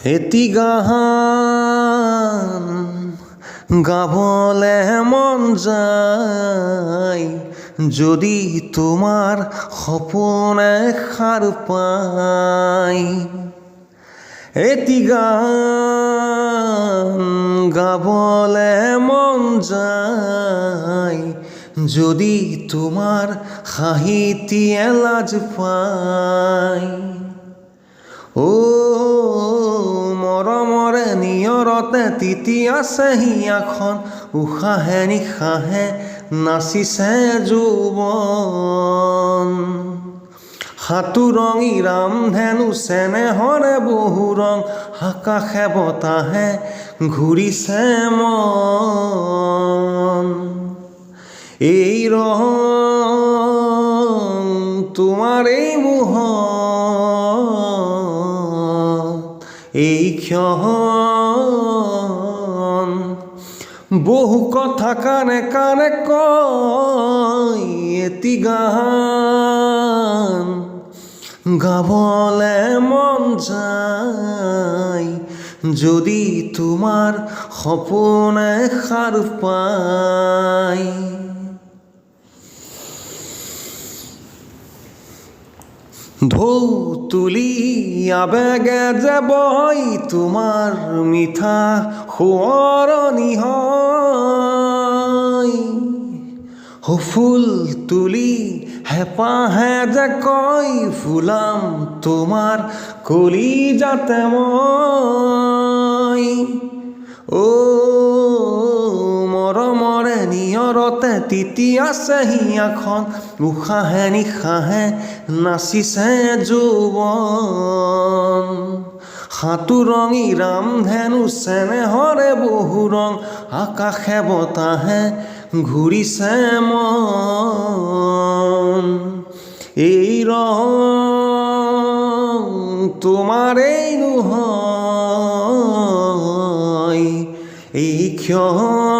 এটি গান গাবলে মন যায় যদি তোমাৰ সপোনে সাৰ পায়। এটি গান গাবলে মন যায় যদি তোমাৰ হাঁহিটিয়ে লাজ পায়। ও মৰমৰে নিয়ৰতে তিতি আছে হিয়াখন, উশাহে নিশাহে নাচিছে যৌৱন। সাতোৰঙী ৰামধেনু চেনেহৰে বহু ৰং, আকাশে বতাহে ঘূৰিছে মন। এই ৰং তোমাৰ এই মোহত, এই ক্ষণ বহু কথা কানে কানে কয়। এটি গান গাবলে মন যায় যদি তোমার সপোনে সাৰ পায়। ঢৌ তুলি আবেগে যে বয় তোমাৰ মিঠা সোঁৱৰণি হয়। ফুল তুলি হেঁপাহে যে কয় ফুলাম তোমাৰ কলিজাতে মই। ও মৰমৰে নিয়ৰতে তিতি আছে হিয়াখন, উশাহে নিশাহে নাচিছে যৌৱন। সাতোৰঙী ৰামধেনু চেনেহৰে বহু ৰং, আকাশে বতাহে ঘূৰিছে মন। এই ৰং তোমাৰ এই নহয়, এই ক্ষণ